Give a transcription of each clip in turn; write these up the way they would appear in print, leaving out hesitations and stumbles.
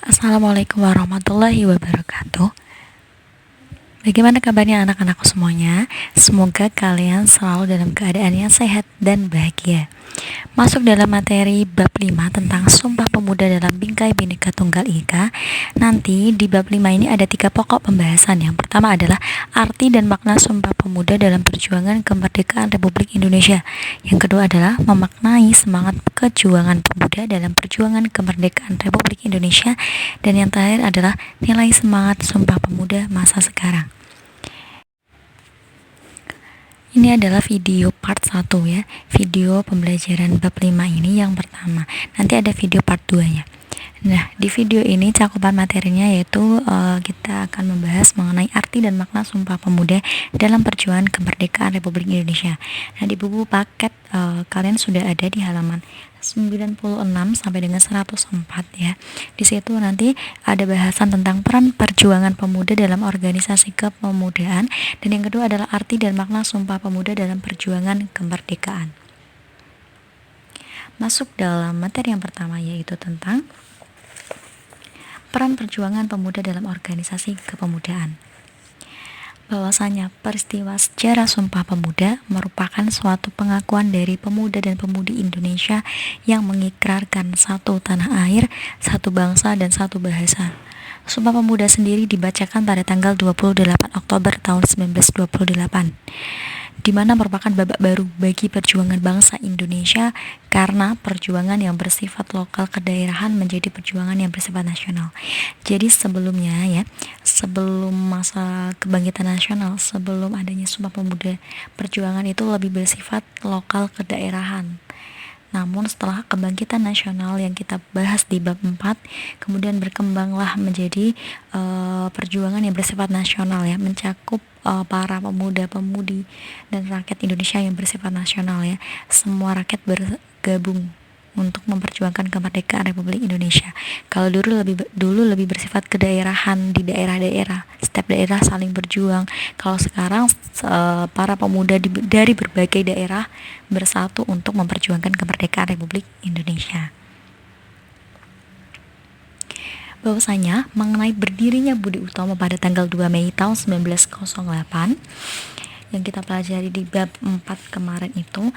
Assalamualaikum warahmatullahi wabarakatuh. Bagaimana kabarnya anak-anakku semuanya? Semoga kalian selalu dalam keadaan yang sehat dan bahagia. Masuk dalam materi bab 5 tentang Sumpah Pemuda dalam Bingkai Bhinneka Tunggal Ika. Nanti di bab 5 ini ada 3 pokok pembahasan. Yang pertama adalah arti dan makna Sumpah Pemuda dalam perjuangan kemerdekaan Republik Indonesia. Yang kedua adalah memaknai semangat kejuangan pemuda dalam perjuangan kemerdekaan Republik Indonesia. Dan yang terakhir adalah nilai semangat Sumpah Pemuda masa sekarang. Ini adalah video part 1 ya, video pembelajaran bab 5 ini yang pertama. Nanti ada video part 2 nya. Nah, di video ini cakupan materinya yaitu kita akan membahas mengenai arti dan makna Sumpah Pemuda dalam perjuangan kemerdekaan Republik Indonesia. Nah, di buku paket kalian sudah ada di halaman 96 sampai dengan 104 ya. Di situ nanti ada bahasan tentang peran perjuangan pemuda dalam organisasi kepemudaan, dan yang kedua adalah arti dan makna Sumpah Pemuda dalam perjuangan kemerdekaan. Masuk dalam materi yang pertama yaitu tentang peran perjuangan pemuda dalam organisasi kepemudaan. Bahwasanya peristiwa sejarah Sumpah Pemuda merupakan suatu pengakuan dari pemuda dan pemudi Indonesia yang mengikrarkan satu tanah air, satu bangsa, dan satu bahasa. Sumpah Pemuda sendiri dibacakan pada tanggal 28 Oktober tahun 1928, di mana merupakan babak baru bagi perjuangan bangsa Indonesia karena perjuangan yang bersifat lokal kedaerahan menjadi perjuangan yang bersifat nasional. Jadi sebelumnya ya, sebelum masa kebangkitan nasional, sebelum adanya Sumpah Pemuda, perjuangan itu lebih bersifat lokal kedaerahan. Namun setelah kebangkitan nasional yang kita bahas di bab 4, kemudian berkembanglah menjadi perjuangan yang bersifat nasional ya, mencakup para pemuda-pemudi dan rakyat Indonesia yang bersifat nasional ya. Semua rakyat bergabung untuk memperjuangkan kemerdekaan Republik Indonesia. Kalau dulu lebih bersifat kedaerahan, di daerah-daerah, setiap daerah saling berjuang. Kalau sekarang para pemuda dari berbagai daerah bersatu untuk memperjuangkan kemerdekaan Republik Indonesia. Bahwasanya mengenai berdirinya Budi Utomo pada tanggal 2 Mei tahun 1908 yang kita pelajari di bab 4 kemarin itu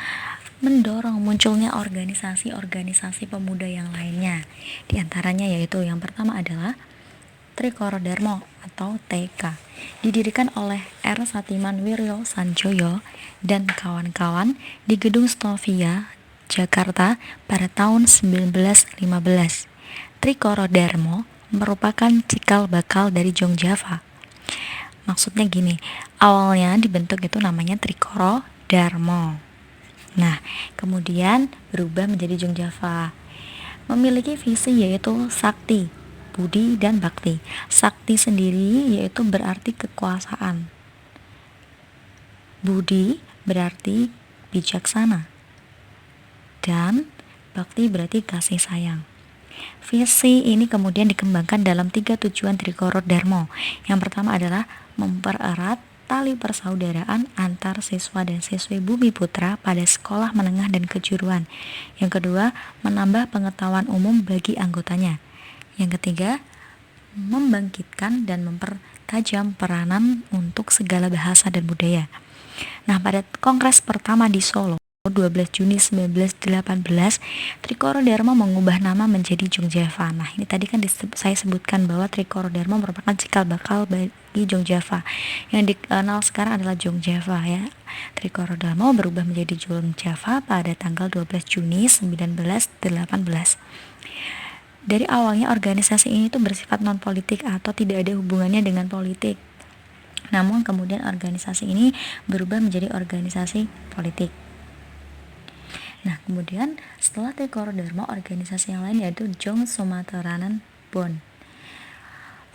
mendorong munculnya organisasi-organisasi pemuda yang lainnya. Di antaranya yaitu yang pertama adalah Trikoro Darmo atau TK, didirikan oleh R. Satiman Wiryo Sanjoyo dan kawan-kawan di Gedung Stovia, Jakarta pada tahun 1915. Trikoro Darmo merupakan cikal bakal dari Jong Java. Maksudnya gini, awalnya dibentuk itu namanya Trikoro Darmo. Nah, kemudian berubah menjadi Jong Java. Memiliki visi yaitu sakti, budi, dan bakti. Sakti sendiri yaitu berarti kekuasaan. Budi berarti bijaksana. Dan bakti berarti kasih sayang. Visi ini kemudian dikembangkan dalam 3 tujuan Trikoro Darmo. Yang pertama adalah mempererat tali persaudaraan antar siswa dan siswi Bumi Putra pada sekolah menengah dan kejuruan. Yang kedua, menambah pengetahuan umum bagi anggotanya. Yang ketiga, membangkitkan dan mempertajam peranan untuk segala bahasa dan budaya. Nah, pada kongres pertama di Solo 12 Juni 1918, Trikoro Darmo mengubah nama menjadi Jong Java. Nah, ini tadi kan saya sebutkan bahwa Trikoro Darmo merupakan cikal bakal bagi Jong Java. Yang dikenal sekarang adalah Jong Java ya. Trikoro Darmo berubah menjadi Jong Java pada tanggal 12 Juni 1918. Dari awalnya organisasi ini tuh bersifat non-politik atau tidak ada hubungannya dengan politik. Namun kemudian organisasi ini berubah menjadi organisasi politik. Nah, kemudian setelah Trikoro Darmo, organisasi yang lain yaitu Jong Sumateranan Bond.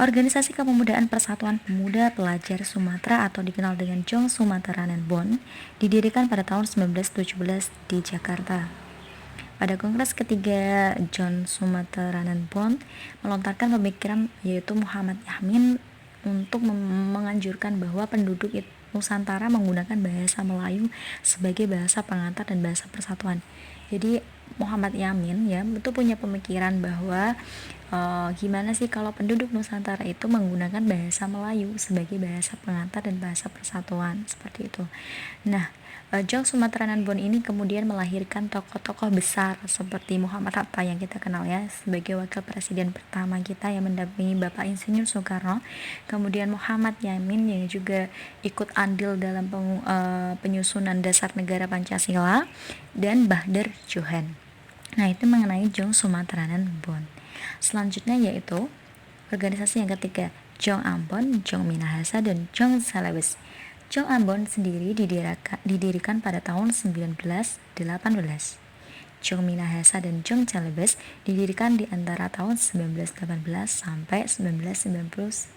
Organisasi Kepemudaan Persatuan Pemuda Pelajar Sumatera atau dikenal dengan Jong Sumateranan Bond didirikan pada tahun 1917 di Jakarta. Pada kongres ketiga, Jong Sumateranan Bond melontarkan pemikiran yaitu Muhammad Yamin untuk menganjurkan bahwa penduduk Nusantara menggunakan bahasa Melayu sebagai bahasa pengantar dan bahasa persatuan. Jadi Muhammad Yamin ya itu punya pemikiran bahwa gimana sih kalau penduduk Nusantara itu menggunakan bahasa Melayu sebagai bahasa pengantar dan bahasa persatuan seperti itu. Nah, Jong Sumatranan Bon ini kemudian melahirkan tokoh-tokoh besar seperti Muhammad Hatta yang kita kenal ya sebagai wakil presiden pertama kita yang mendampingi Bapak Insinyur Soekarno, kemudian Muhammad Yamin yang juga ikut andil dalam penyusunan dasar negara Pancasila, dan Bahdar Johan. Nah, itu mengenai Jong Sumatranan Bon. Selanjutnya yaitu organisasi yang ketiga, Jong Ambon, Jong Minahasa, dan Jong Celebes. Jong Ambon sendiri didirikan pada tahun 1918. Jong Minahasa dan Jong Celebes didirikan di antara tahun 1918 sampai 1919.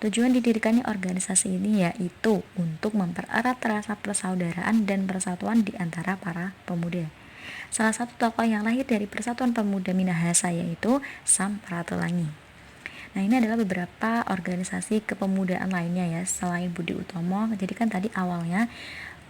Tujuan didirikannya organisasi ini yaitu untuk mempererat rasa persaudaraan dan persatuan di antara para pemuda. Salah satu tokoh yang lahir dari Persatuan Pemuda Minahasa yaitu Sam Pratulangi. Nah, ini adalah beberapa organisasi kepemudaan lainnya ya selain Budi Utomo. Jadi kan tadi awalnya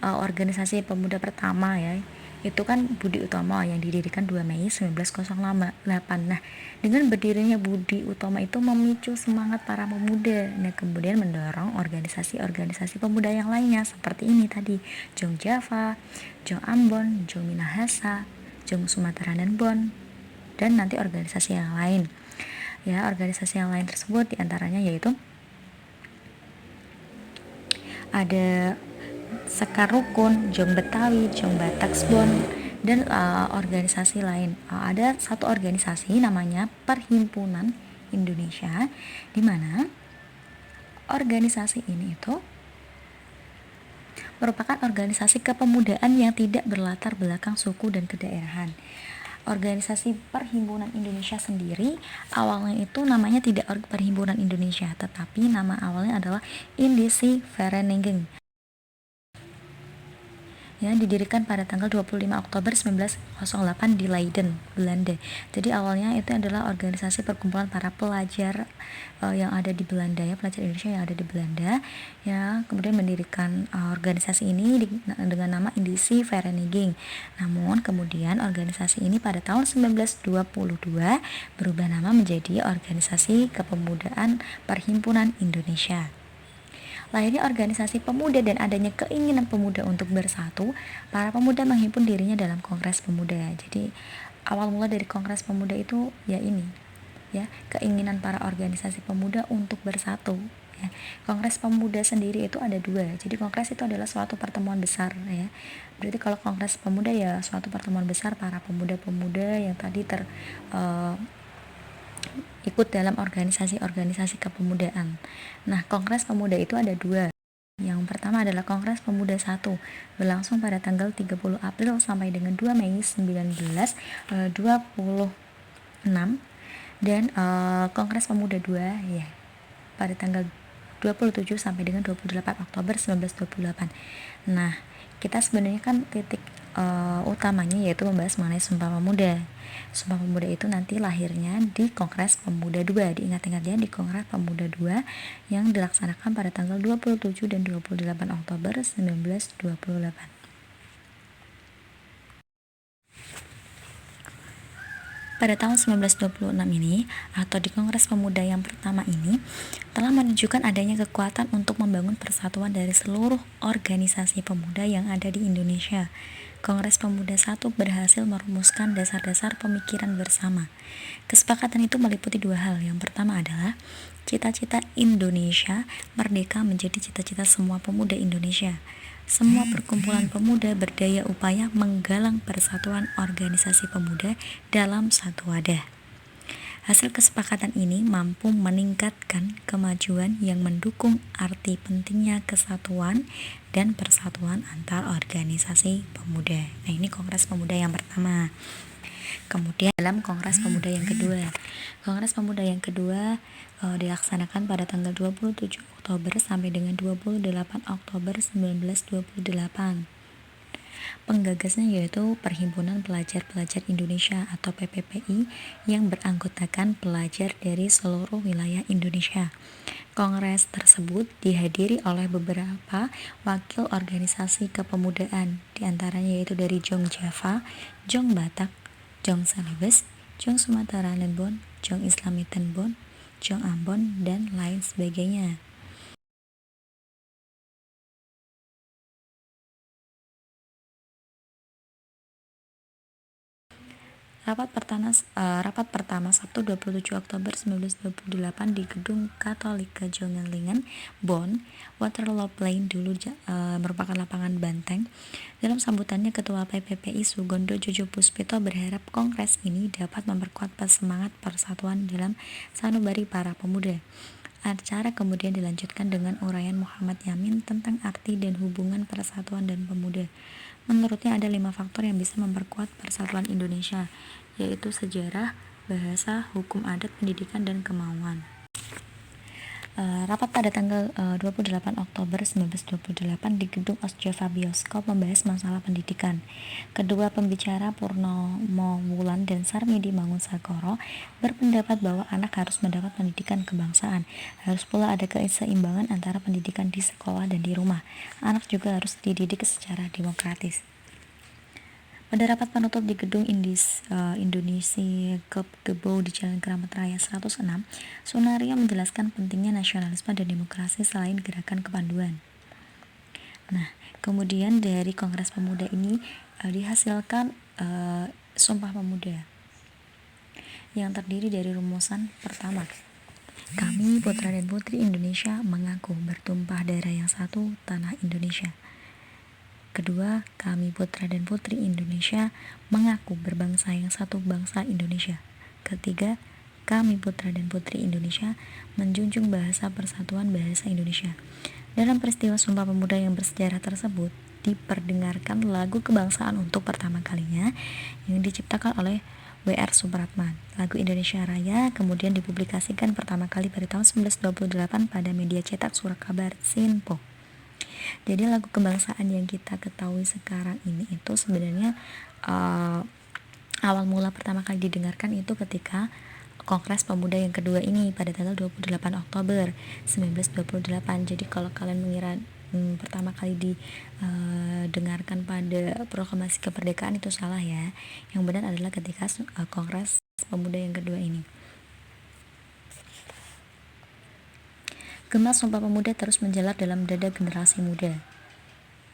organisasi pemuda pertama ya itu kan Budi Utomo yang didirikan 2 Mei 1908. Nah, dengan berdirinya Budi Utomo itu memicu semangat para pemuda. Nah, kemudian mendorong organisasi-organisasi pemuda yang lainnya seperti ini tadi, Jong Java, Jong Ambon, Jong Minahasa, Jong Sumatranan Bon, dan nanti organisasi yang lain. Ya, organisasi yang lain tersebut diantaranya yaitu ada Sekar Rukun, Jong Betawi, Jong Bataksbon, dan organisasi lain. Ada satu organisasi namanya Perhimpunan Indonesia, di mana organisasi ini itu merupakan organisasi kepemudaan yang tidak berlatar belakang suku dan kedaerahan. Organisasi Perhimpunan Indonesia sendiri awalnya itu namanya tidak Perhimpunan Indonesia, tetapi nama awalnya adalah Indische Vereniging. Ya, didirikan pada tanggal 25 Oktober 1908 di Leiden, Belanda. Jadi awalnya itu adalah organisasi perkumpulan para pelajar yang ada di Belanda ya, pelajar Indonesia yang ada di Belanda ya, kemudian mendirikan organisasi ini dengan nama Indische Vereniging. Namun kemudian organisasi ini pada tahun 1922 berubah nama menjadi Organisasi Kepemudaan Perhimpunan Indonesia. Lahirnya organisasi pemuda dan adanya keinginan pemuda untuk bersatu, para pemuda menghimpun dirinya dalam Kongres Pemuda. Jadi awal mula dari Kongres Pemuda itu ya ini, ya keinginan para organisasi pemuda untuk bersatu. Ya. Kongres Pemuda sendiri itu ada dua. Jadi kongres itu adalah suatu pertemuan besar. Ya. Berarti kalau Kongres Pemuda ya suatu pertemuan besar para pemuda-pemuda yang tadi ikut dalam organisasi-organisasi kepemudaan. Nah, Kongres Pemuda itu ada dua. Yang pertama adalah Kongres Pemuda 1, berlangsung pada tanggal 30 April sampai dengan 2 Mei 1926, dan Kongres Pemuda 2 ya pada tanggal 27 sampai dengan 28 Oktober 1928. Nah, kita sebenarnya kan titik utamanya yaitu membahas mengenai Sumpah Pemuda. Sumpah Pemuda itu nanti lahirnya di Kongres Pemuda 2. Diingat-ingat ya, di Kongres Pemuda 2 yang dilaksanakan pada tanggal 27 dan 28 Oktober 1928. Pada tahun 1926 ini, atau di Kongres Pemuda yang pertama ini, telah menunjukkan adanya kekuatan untuk membangun persatuan dari seluruh organisasi pemuda yang ada di Indonesia. Kongres Pemuda 1 berhasil merumuskan dasar-dasar pemikiran bersama. Kesepakatan itu meliputi dua hal. Yang pertama adalah cita-cita Indonesia merdeka menjadi cita-cita semua pemuda Indonesia. Semua perkumpulan pemuda berdaya upaya menggalang persatuan organisasi pemuda dalam satu wadah. Hasil kesepakatan ini mampu meningkatkan kemajuan yang mendukung arti pentingnya kesatuan dan persatuan antar organisasi pemuda. Nah, ini Kongres Pemuda yang pertama. Kemudian dalam Kongres Pemuda yang kedua. Kongres Pemuda yang kedua dilaksanakan pada tanggal 27 Oktober sampai dengan 28 Oktober 1928. Penggagasnya yaitu Perhimpunan Pelajar-Pelajar Indonesia atau PPPI yang beranggotakan pelajar dari seluruh wilayah Indonesia. Kongres tersebut dihadiri oleh beberapa wakil organisasi kepemudaan, diantaranya yaitu dari Jong Java, Jong Batak, Jong Celebes, Jong Sumatera Lembon, Jong Islami Tenbon, Jong Ambon, dan lain sebagainya. Rapat pertama Sabtu 27 Oktober 1928 di Gedung Katolika Jongelingen, Bonn. Waterloo Plain dulu merupakan lapangan banteng. Dalam sambutannya, Ketua PPPI Sugondo Jojo Puspito berharap kongres ini dapat memperkuat semangat persatuan dalam sanubari para pemuda. Acara kemudian dilanjutkan dengan uraian Muhammad Yamin tentang arti dan hubungan persatuan dan pemuda. Menurutnya ada 5 faktor yang bisa memperkuat persatuan Indonesia, yaitu sejarah, bahasa, hukum adat, pendidikan, dan kemauan. Rapat pada tanggal 28 Oktober 1928 di Gedung Osjava Bioskop membahas masalah pendidikan. Kedua pembicara Purnomo Wulan dan Sarmedi Mangunsagoro berpendapat bahwa anak harus mendapat pendidikan kebangsaan. Harus pula ada keseimbangan antara pendidikan di sekolah dan di rumah. Anak juga harus dididik secara demokratis. Pada rapat penutup di Gedung Indonesia Gebo di Jalan Keramat Raya 106, Sunario menjelaskan pentingnya nasionalisme dan demokrasi selain gerakan kepanduan. Nah, kemudian dari Kongres Pemuda ini dihasilkan Sumpah Pemuda yang terdiri dari rumusan pertama. Kami, putra dan putri Indonesia, mengaku bertumpah darah yang satu, tanah Indonesia. Kedua, kami putra dan putri Indonesia mengaku berbangsa yang satu, bangsa Indonesia. Ketiga, kami putra dan putri Indonesia menjunjung bahasa persatuan bahasa Indonesia. Dalam peristiwa Sumpah Pemuda yang bersejarah tersebut, diperdengarkan lagu kebangsaan untuk pertama kalinya yang diciptakan oleh W.R. Supratman. Lagu Indonesia Raya kemudian dipublikasikan pertama kali pada tahun 1928 pada media cetak Surat Kabar Sinpo. Jadi lagu kebangsaan yang kita ketahui sekarang ini itu sebenarnya awal mula pertama kali didengarkan itu ketika Kongres Pemuda yang kedua ini pada tanggal 28 Oktober 1928. Jadi kalau kalian mengira pertama kali didengarkan pada proklamasi kemerdekaan itu salah ya. Yang benar adalah ketika Kongres Pemuda yang kedua ini. Gema Sumpah Pemuda terus menjalar dalam dada generasi muda.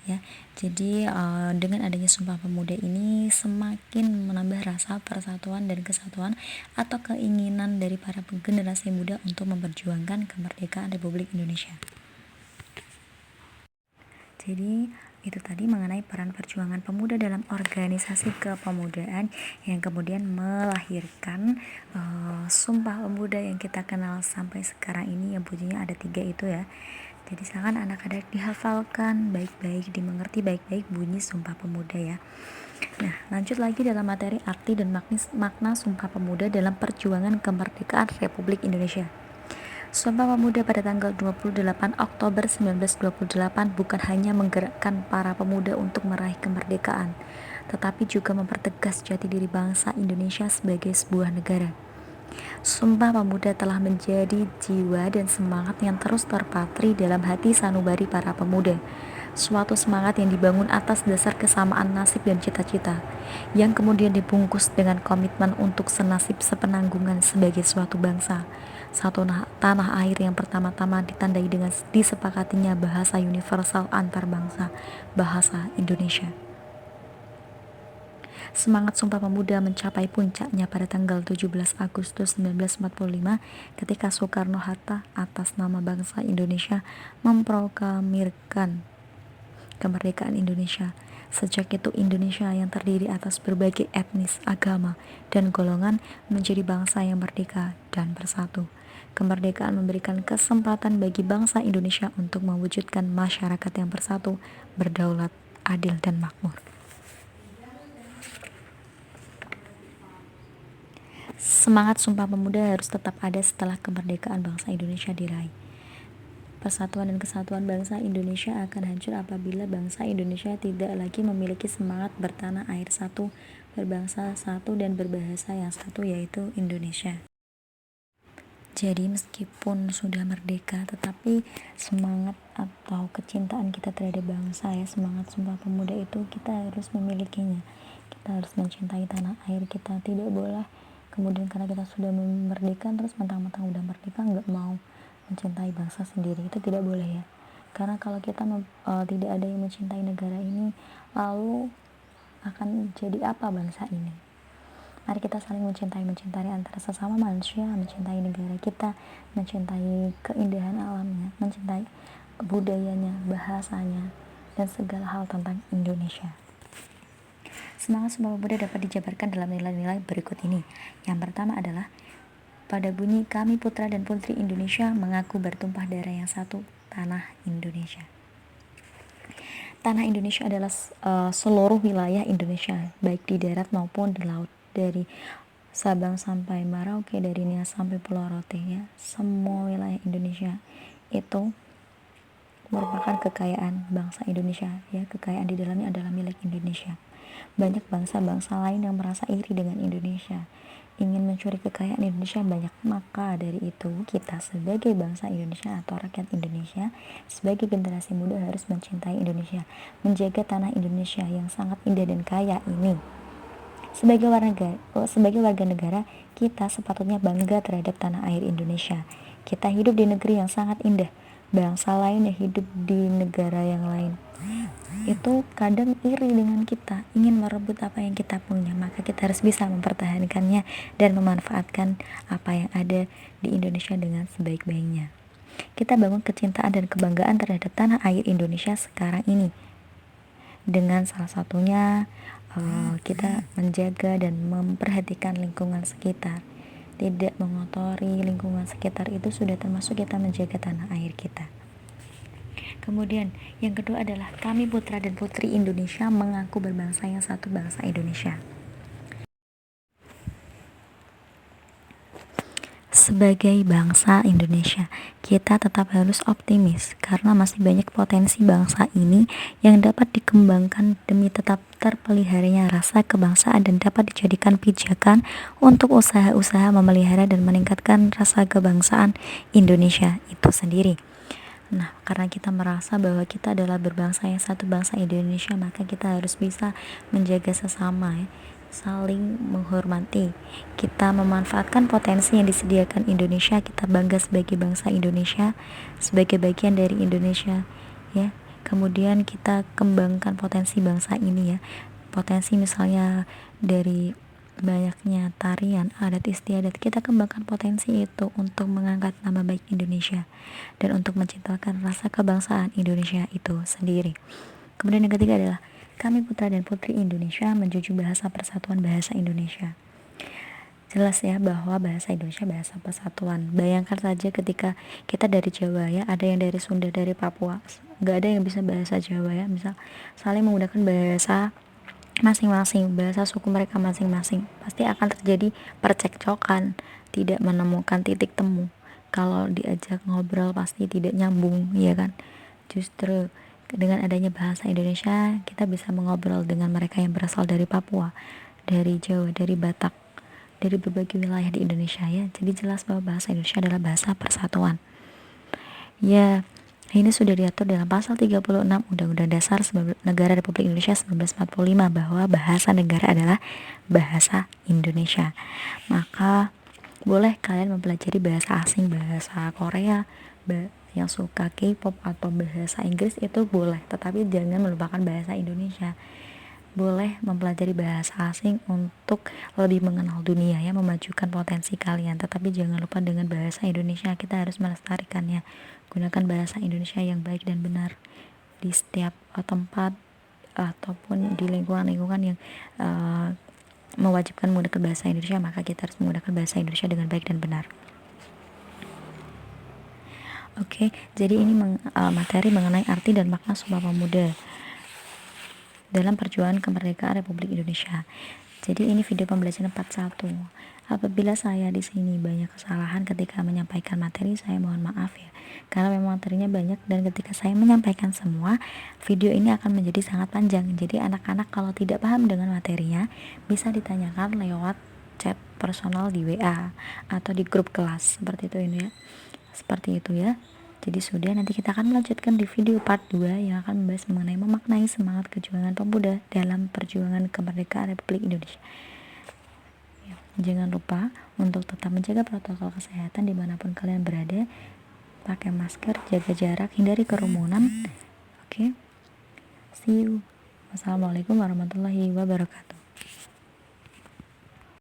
Ya, jadi dengan adanya Sumpah Pemuda ini semakin menambah rasa persatuan dan kesatuan atau keinginan dari para generasi muda untuk memperjuangkan kemerdekaan Republik Indonesia. Jadi itu tadi mengenai peran perjuangan pemuda dalam organisasi kepemudaan yang kemudian melahirkan Sumpah Pemuda yang kita kenal sampai sekarang ini, yang bunyinya ada 3 itu ya. Jadi silakan anak-anak dihafalkan baik-baik, dimengerti baik-baik bunyi Sumpah Pemuda ya. Nah, lanjut lagi dalam materi arti dan makna Sumpah Pemuda dalam perjuangan kemerdekaan Republik Indonesia. Sumpah Pemuda pada tanggal 28 Oktober 1928 bukan hanya menggerakkan para pemuda untuk meraih kemerdekaan, tetapi juga mempertegas jati diri bangsa Indonesia sebagai sebuah negara. Sumpah Pemuda telah menjadi jiwa dan semangat yang terus terpatri dalam hati sanubari para pemuda. Suatu semangat yang dibangun atas dasar kesamaan nasib dan cita-cita, yang kemudian dibungkus dengan komitmen untuk senasib sepenanggungan sebagai suatu bangsa, satu tanah air yang pertama-tama ditandai dengan disepakatinya bahasa universal antar bangsa, bahasa Indonesia. Semangat Sumpah Pemuda mencapai puncaknya pada tanggal 17 Agustus 1945 ketika Soekarno-Hatta atas nama bangsa Indonesia memproklamirkan kemerdekaan Indonesia. Sejak itu Indonesia yang terdiri atas berbagai etnis, agama, dan golongan menjadi bangsa yang merdeka dan bersatu. Kemerdekaan memberikan kesempatan bagi bangsa Indonesia untuk mewujudkan masyarakat yang bersatu, berdaulat, adil, dan makmur. Semangat Sumpah Pemuda harus tetap ada setelah kemerdekaan bangsa Indonesia diraih. Persatuan dan kesatuan bangsa Indonesia akan hancur apabila bangsa Indonesia tidak lagi memiliki semangat bertanah air satu, berbangsa satu, dan berbahasa yang satu, yaitu Indonesia. Jadi meskipun sudah merdeka, tetapi semangat atau kecintaan kita terhadap bangsa ya, semangat Sumpah Pemuda itu kita harus memilikinya. Kita harus mencintai tanah air kita, tidak boleh kemudian karena kita sudah merdeka terus mentang-mentang udah merdeka nggak mau mencintai bangsa sendiri. Itu tidak boleh ya, karena kalau kita tidak ada yang mencintai negara ini, lalu akan jadi apa bangsa ini? Mari kita saling mencintai antara sesama manusia, mencintai negara kita, mencintai keindahan alamnya, mencintai budayanya, bahasanya, dan segala hal tentang Indonesia. Semangat Sumpah Pemuda dapat dijabarkan dalam nilai-nilai berikut ini. Yang pertama adalah pada bunyi kami putra dan putri Indonesia mengaku bertumpah darah yang satu, tanah Indonesia. Tanah Indonesia adalah seluruh wilayah Indonesia, baik di darat maupun di laut, dari Sabang sampai Merauke, dari Nias sampai Pulau Rote ya. Semua wilayah Indonesia itu merupakan kekayaan bangsa Indonesia ya, kekayaan di dalamnya adalah milik Indonesia. Banyak bangsa-bangsa lain yang merasa iri dengan Indonesia, ingin mencuri kekayaan Indonesia banyak. Maka dari itu kita sebagai bangsa Indonesia atau rakyat Indonesia, sebagai generasi muda harus mencintai Indonesia, menjaga tanah Indonesia yang sangat indah dan kaya ini. Sebagai warga negara, kita sepatutnya bangga terhadap tanah air Indonesia. Kita hidup di negeri yang sangat indah. Bangsa lain yang hidup di negara yang lain itu kadang iri dengan kita, ingin merebut apa yang kita punya. Maka kita harus bisa mempertahankannya dan memanfaatkan apa yang ada di Indonesia dengan sebaik-baiknya. Kita bangun kecintaan dan kebanggaan terhadap tanah air Indonesia sekarang ini dengan salah satunya kita menjaga dan memperhatikan lingkungan sekitar. Tidak mengotori lingkungan sekitar itu sudah termasuk kita menjaga tanah air kita. Kemudian yang kedua adalah kami putra dan putri Indonesia mengaku berbangsa yang satu, bangsa Indonesia. Sebagai bangsa Indonesia, kita tetap harus optimis karena masih banyak potensi bangsa ini yang dapat dikembangkan demi tetap terpeliharanya rasa kebangsaan dan dapat dijadikan pijakan untuk usaha-usaha memelihara dan meningkatkan rasa kebangsaan Indonesia itu sendiri. Nah, karena kita merasa bahwa kita adalah berbangsa yang satu, bangsa Indonesia, maka kita harus bisa menjaga sesama ya, saling menghormati. Kita memanfaatkan potensi yang disediakan Indonesia, kita bangga sebagai bangsa Indonesia, sebagai bagian dari Indonesia ya. Kemudian kita kembangkan potensi bangsa ini ya. Potensi misalnya dari banyaknya tarian, adat istiadat, kita kembangkan potensi itu untuk mengangkat nama baik Indonesia dan untuk menciptakan rasa kebangsaan Indonesia itu sendiri. Kemudian yang ketiga adalah kami putra dan putri Indonesia menjunjung bahasa persatuan bahasa Indonesia. Jelas ya bahwa bahasa Indonesia bahasa persatuan. Bayangkan saja ketika kita dari Jawa ya, ada yang dari Sunda, dari Papua, nggak ada yang bisa bahasa Jawa ya, misal saling menggunakan bahasa masing-masing, bahasa suku mereka masing-masing, pasti akan terjadi percekcokan, tidak menemukan titik temu. Kalau diajak ngobrol pasti tidak nyambung, ya kan? Justru dengan adanya bahasa Indonesia, kita bisa mengobrol dengan mereka yang berasal dari Papua, dari Jawa, dari Batak, dari berbagai wilayah di Indonesia ya. Jadi jelas bahwa bahasa Indonesia adalah bahasa persatuan. Ya, ini sudah diatur dalam pasal 36 Undang-Undang Dasar Negara Republik Indonesia 1945 bahwa bahasa negara adalah bahasa Indonesia. Maka boleh kalian mempelajari bahasa asing, bahasa Korea, yang suka K-pop atau bahasa Inggris itu boleh, tetapi jangan melupakan bahasa Indonesia. Boleh mempelajari bahasa asing untuk lebih mengenal dunia ya, memajukan potensi kalian, tetapi jangan lupa dengan bahasa Indonesia kita harus melestarikannya. Gunakan bahasa Indonesia yang baik dan benar di setiap tempat ataupun di lingkungan-lingkungan yang mewajibkan menggunakan bahasa Indonesia, maka kita harus menggunakan bahasa Indonesia dengan baik dan benar. Oke, jadi ini materi mengenai arti dan makna Sumpah Pemuda dalam perjuangan kemerdekaan Republik Indonesia. Jadi ini video pembelajaran part 1. Apabila saya di sini banyak kesalahan ketika menyampaikan materi, saya mohon maaf ya. Karena memang materinya banyak dan ketika saya menyampaikan semua, video ini akan menjadi sangat panjang. Jadi anak-anak kalau tidak paham dengan materinya, bisa ditanyakan lewat chat personal di WA atau di grup kelas. Seperti itu ini ya. Seperti itu ya. Jadi sudah, nanti kita akan melanjutkan di video part 2 yang akan membahas mengenai memaknai semangat kejuangan pemuda dalam perjuangan kemerdekaan Republik Indonesia. Ya, jangan lupa untuk tetap menjaga protokol kesehatan dimanapun kalian berada, pakai masker, jaga jarak, hindari kerumunan. Oke, see you. Wassalamualaikum warahmatullahi wabarakatuh.